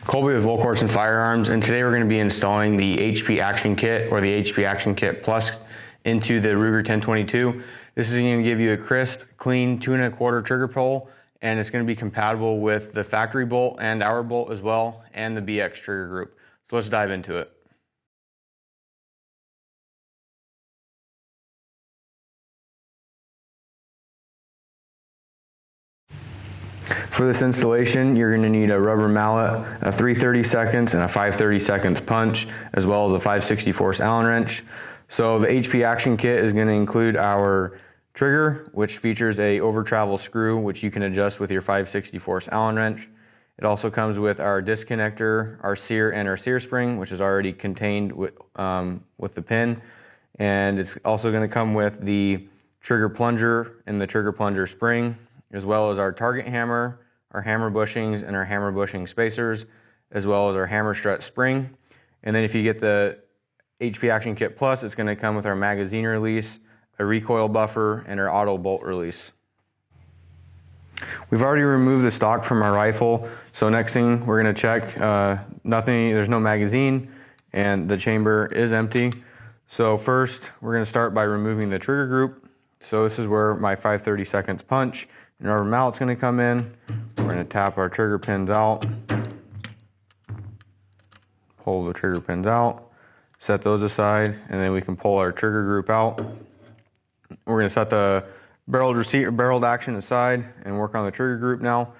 Colby with Volquartsen Firearms, and today we're going to be installing the HP Action Kit or the HP Action Kit Plus into the Ruger 1022. This is going to give you a crisp, clean 2 1/4 trigger pull, and it's going to be compatible with the factory bolt and our bolt as well, and the BX trigger group. So let's dive into it. For this installation, you're going to need a rubber mallet, a 3/32 and a 5/32 punch, as well as a 5/64 Allen wrench. So the HP Action Kit is going to include our trigger, which features a overtravel screw, which you can adjust with your 5/64 Allen wrench. It also comes with our disconnector, our sear, and our sear spring, which is already contained with the pin. And it's also going to come with the trigger plunger and the trigger plunger spring, as well as our target hammer, our hammer bushings, and our hammer bushing spacers, as well as our hammer strut spring. And then if you get the HP Action Kit Plus, it's going to come with our magazine release, a recoil buffer, and our auto bolt release. We've already removed the stock from our rifle, so next thing we're going to check, there's no magazine, and the chamber is empty. So first, we're going to start by removing the trigger group. So this is where my 5/32 punch and rubber mallet's going to come in. We're going to tap our trigger pins out, pull the trigger pins out, set those aside, and then we can pull our trigger group out. We're going to set the barreled action aside and work on the trigger group now.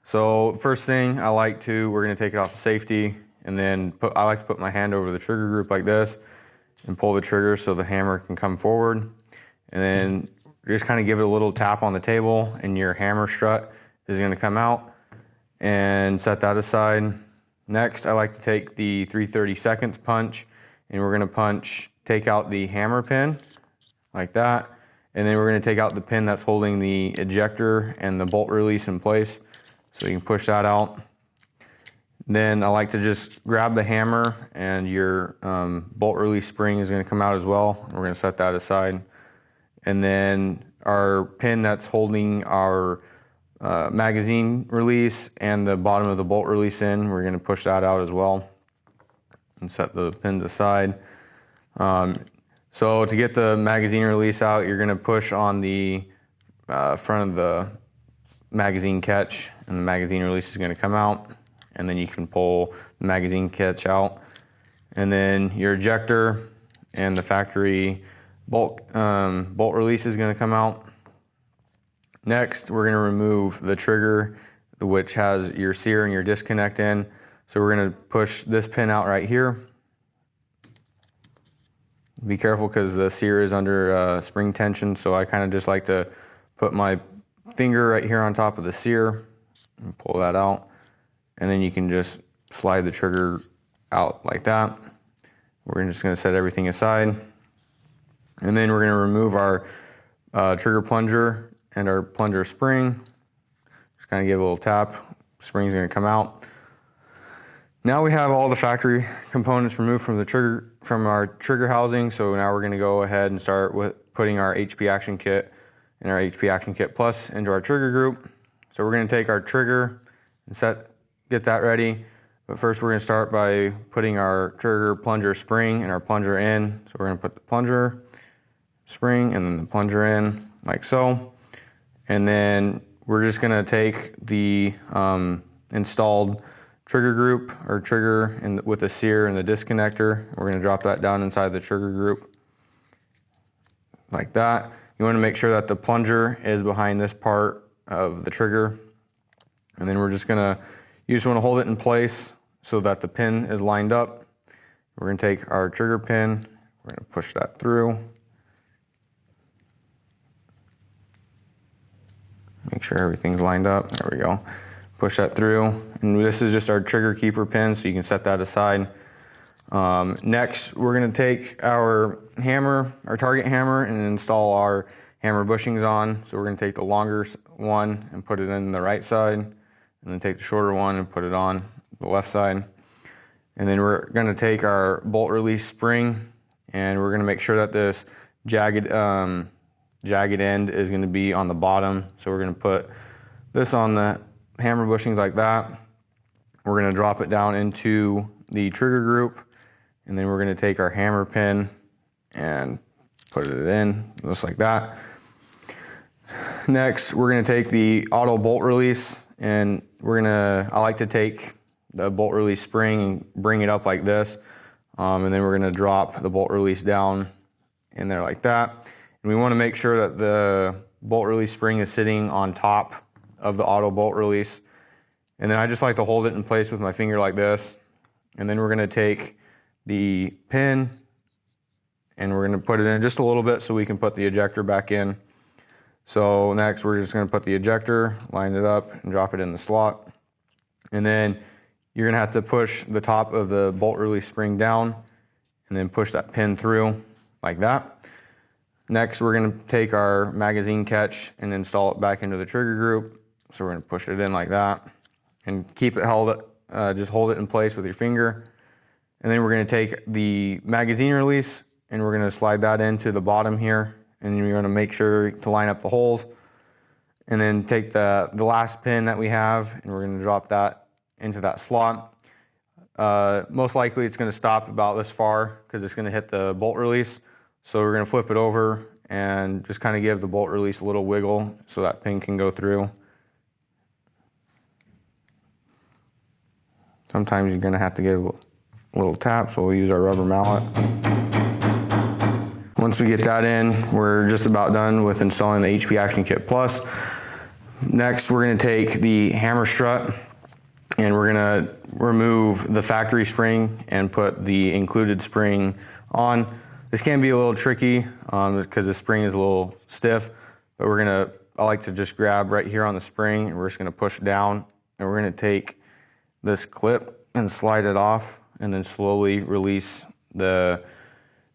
So first thing we're going to take it off the safety, and then I like to put my hand over the trigger group like this and pull the trigger so the hammer can come forward. And then just kind of give it a little tap on the table, and your hammer strut is going to come out, and set that aside. Next, I like to take the 3/32 punch, and we're going to take out the hammer pin like that, and then we're going to take out the pin that's holding the ejector and the bolt release in place, so you can push that out. Then I like to just grab the hammer, and your bolt release spring is going to come out as well. We're going to set that aside. And then our pin that's holding our magazine release and the bottom of the bolt release in, we're going to push that out as well and set the pins aside. So to get the magazine release out, you're going to push on the front of the magazine catch, and the magazine release is going to come out, and then you can pull the magazine catch out. And then your ejector and the factory bolt release is going to come out. Next, we're going to remove the trigger, which has your sear and your disconnect in. So we're going to push this pin out right here. Be careful because the sear is under spring tension, so I kind of just like to put my finger right here on top of the sear and pull that out. And then you can just slide the trigger out like that. We're just going to set everything aside. And then we're going to remove our trigger plunger and our plunger spring. Just kind of give it a little tap. Spring's going to come out. Now we have all the factory components removed from our trigger housing. So now we're going to go ahead and start with putting our HP Action Kit and our HP Action Kit Plus into our trigger group. So we're going to take our trigger and get that ready. But first we're going to start by putting our trigger plunger spring and our plunger in. So we're going to put the plunger spring and then the plunger in like so. And then we're just going to take the installed trigger group or trigger with the sear and the disconnector. We're going to drop that down inside the trigger group like that. You want to make sure that the plunger is behind this part of the trigger. And then you just want to hold it in place so that the pin is lined up. We're going to take our trigger pin, we're going to push that through. Make sure everything's lined up. There we go. Push that through. And this is just our trigger keeper pin, so you can set that aside. Next, we're going to take our hammer, our target hammer, and install our hammer bushings on. So we're going to take the longer one and put it in the right side, and then take the shorter one and put it on the left side. And then we're going to take our bolt release spring, and we're going to make sure that this jagged end is going to be on the bottom. So we're going to put this on the hammer bushings like that. We're going to drop it down into the trigger group, and then we're going to take our hammer pin and put it in just like that. Next, we're going to take the auto bolt release, and I like to take the bolt release spring and bring it up like this, and then we're going to drop the bolt release down in there like that. And we want to make sure that the bolt release spring is sitting on top of the auto bolt release. And then I just like to hold it in place with my finger like this. And then we're going to take the pin and we're going to put it in just a little bit so we can put the ejector back in. So next we're just going to put the ejector, line it up, and drop it in the slot. And then you're going to have to push the top of the bolt release spring down and then push that pin through like that. Next we're going to take our magazine catch and install it back into the trigger group. So we're going to push it in like that and keep it held, just hold it in place with your finger. And then we're going to take the magazine release and we're going to slide that into the bottom here. And you're going to make sure to line up the holes. And then take the last pin that we have and we're going to drop that into that slot. Most likely it's going to stop about this far because it's going to hit the bolt release. So we're going to flip it over and just kind of give the bolt release a little wiggle so that pin can go through. Sometimes you're going to have to give a little tap, so we'll use our rubber mallet. Once we get that in, we're just about done with installing the HP Action Kit Plus. Next, we're going to take the hammer strut and we're going to remove the factory spring and put the included spring on. This can be a little tricky because the spring is a little stiff, but I like to just grab right here on the spring and we're just going to push down and we're going to take this clip and slide it off and then slowly release the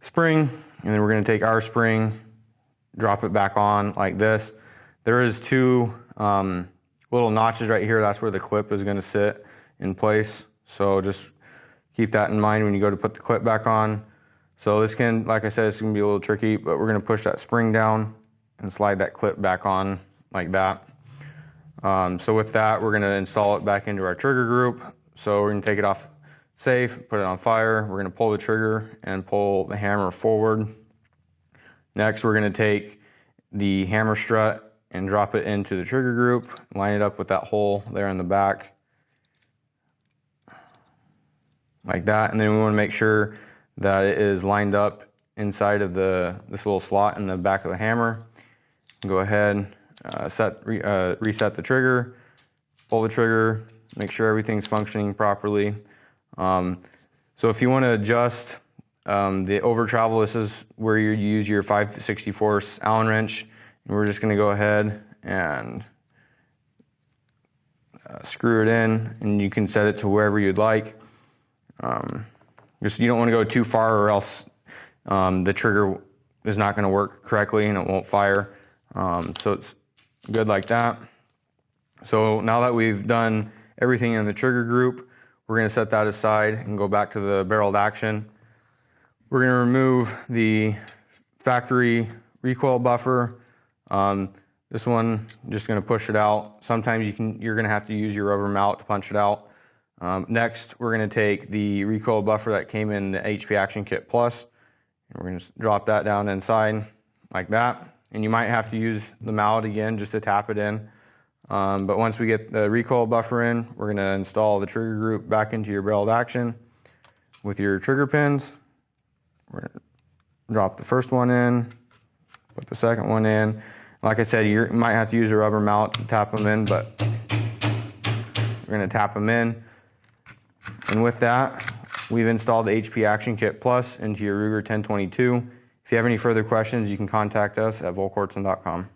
spring. And then we're going to take our spring, drop it back on like this. There is two little notches right here. That's where the clip is going to sit in place. So just keep that in mind when you go to put the clip back on. So this can, like I said, it's going to be a little tricky, but we're going to push that spring down and slide that clip back on like that. So with that, we're going to install it back into our trigger group. So we're going to take it off safe, put it on fire. We're going to pull the trigger and pull the hammer forward. Next, we're going to take the hammer strut and drop it into the trigger group, line it up with that hole there in the back, like that. And then we want to make sure that it is lined up inside of this little slot in the back of the hammer. Go ahead, reset the trigger, pull the trigger, make sure everything's functioning properly. So if you want to adjust the overtravel, this is where you use your 5/64 Allen wrench. And we're just going to go ahead and screw it in, and you can set it to wherever you'd like. Just you don't want to go too far, or else the trigger is not going to work correctly and it won't fire. So it's good like that. So now that we've done everything in the trigger group, we're going to set that aside and go back to the barreled action. We're going to remove the factory recoil buffer. This one, just going to push it out. Sometimes you're going to have to use your rubber mallet to punch it out. Next, we're going to take the recoil buffer that came in the HP Action Kit Plus, and we're going to drop that down inside like that. And you might have to use the mallet again just to tap it in. But once we get the recoil buffer in, we're going to install the trigger group back into your barreled action with your trigger pins. We're going to drop the first one in, put the second one in. Like I said, you might have to use a rubber mallet to tap them in, but we're going to tap them in. And with that, we've installed the HP Action Kit Plus into your Ruger 1022. If you have any further questions, you can contact us at Volquartsen.com.